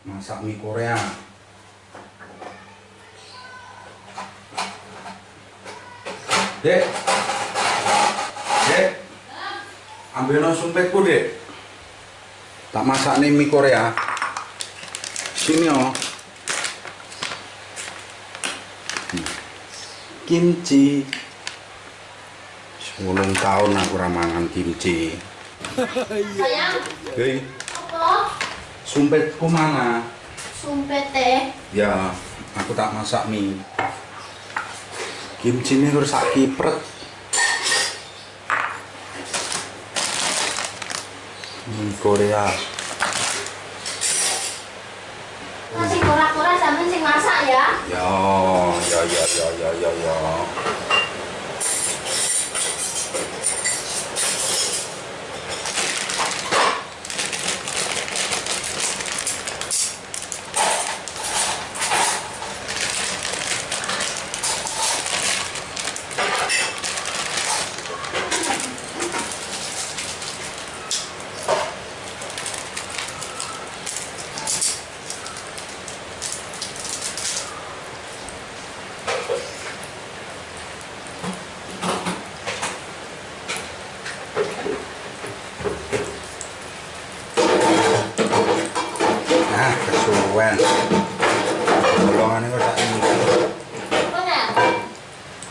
masak mie Korea. Dek, dek, ambil no sumpitku dek. Tak masak nih mie Korea. Sini oh. Kimchi. 10 tahun aku ramangan kimchi. Sayang. Hei, Apa? sumpitku mana? Sumpit teh. Ya, aku tak masak mie. Kimchi ini harus sak kipret. Mie Korea. Masih kura-kura sampean sing masak ya? Ya. Nah, kesuwen. Bolongan ini kok sak ipret. Bener.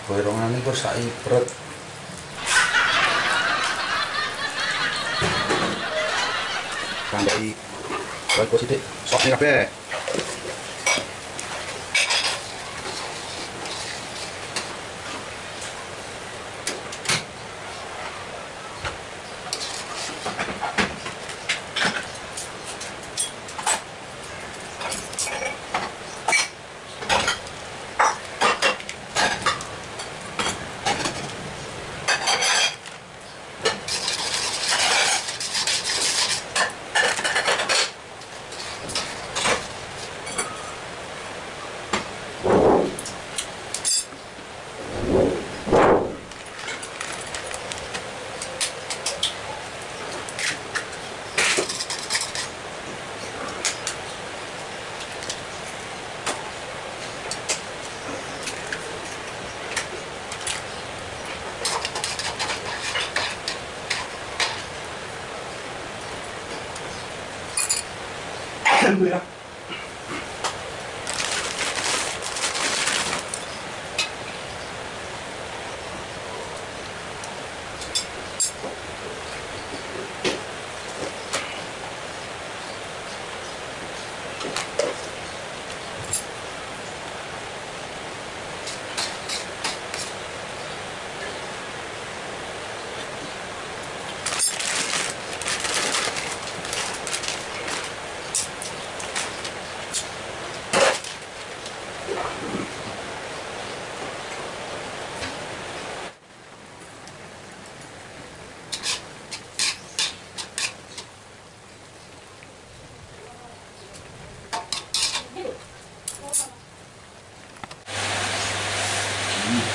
Bolongan ini kok sak ipret. Sampai bagus sithik. Sok nih kabeh. Alhamdulillah.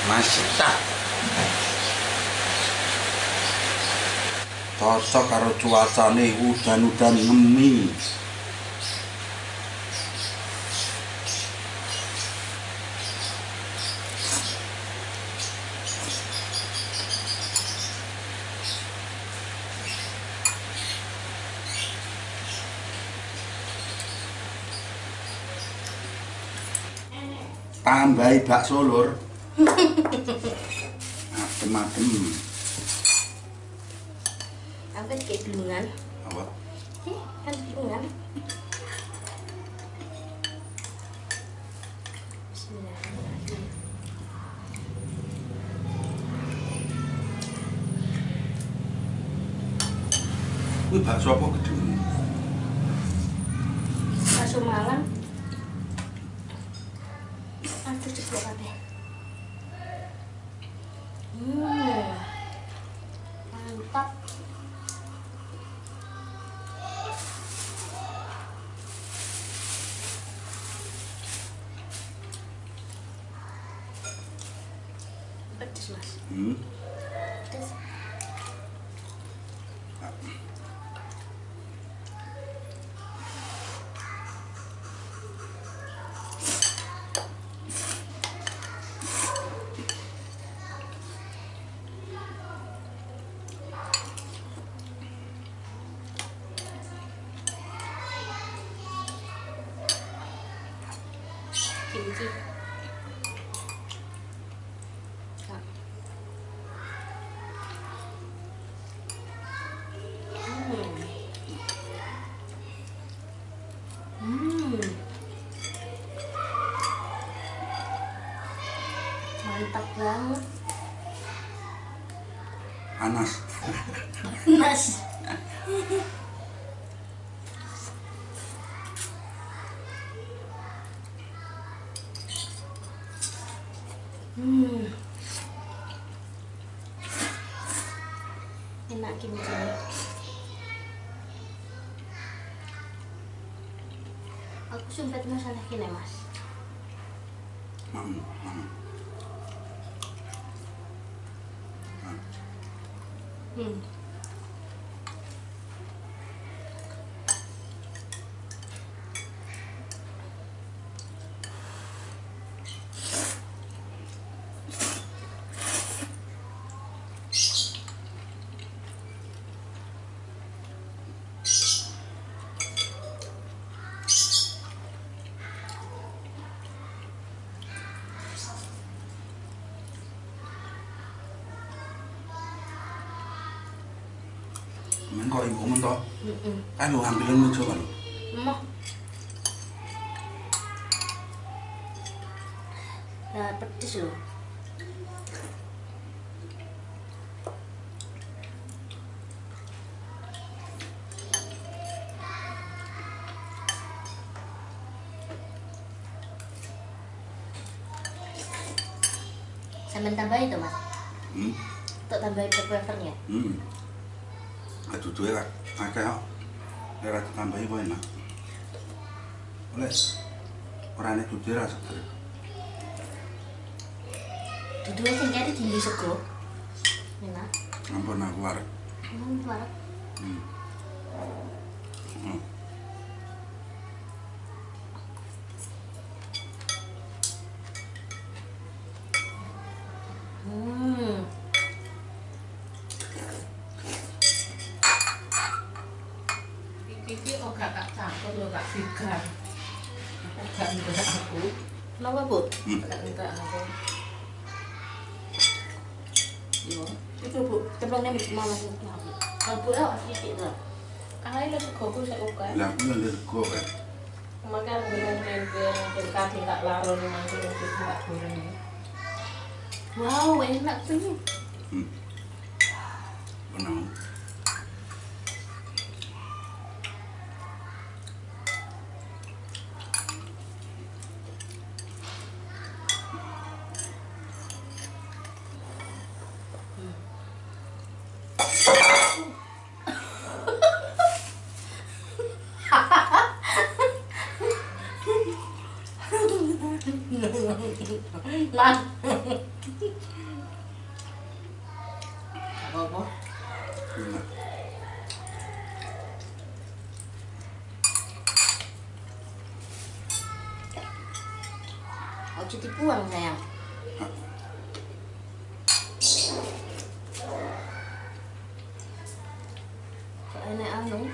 Masih tak cocok karo cuacane udan-udan ngemi. Tambahi bakso lur. Adem-adem. Apa kayak belungan? Apa? Kan belungan. Bismillahirrahmanirrahim. Kuwi bakso apa gede? Bakso Malang. Aduh cepet kabeh. Mantap. Pedes mas. Pedes. kimchi. Mantap banget. Panas. Panas. Enak kimchi. Aku sumpet masalah kini mas. Mam. Men kok ibu mentok? Kan lu ambilin muncul kan? Mah. Nah, pedes loh. Sambil tambahin itu mas. Untuk tambahin flavornya. Aduh tuh ya, agak ya tambahin poin lah. Boleh, orangnya tuh dia rasa. Dua sing kari tinggi sego. Enak. Ampun aku warek. Warek. Iki kok gak tak campur lho Kak Fikar. Gak enggak aku. Kenapa bu? Gak enggak aku. Yo, Itu bu, ceplongnya mama sih. Kalau bu ya sedikit lah. kae lho segoku sak oke. Lah aku yang dirgo kan. Makan goreng tempe, tempe tak laron mangke itu tak goreng. Wow, enak tuh. Benar. Mas. Apa-apa? Benar. Aku cuci puang sayang. Enak anu.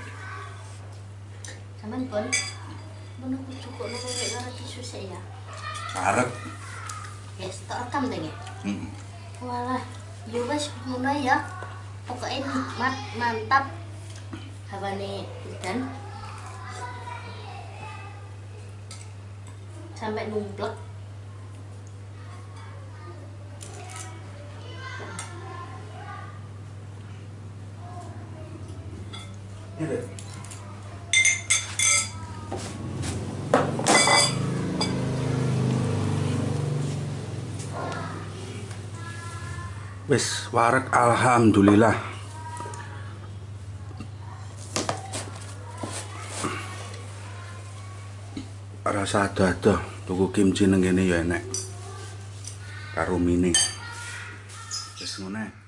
Saman pun. Mana aku cukup nak pakai gara tisu saya. Arep. Yes, tak rekam deh ya. Walah, juga mulai ya. Pokoknya nikmat, mantap. Hawane hujan. Sampai numplek. Ini deh. Wis warek alhamdulillah. Rasa ada tuku kimchi nang kene ya enek. Karo mini. Wis ngene.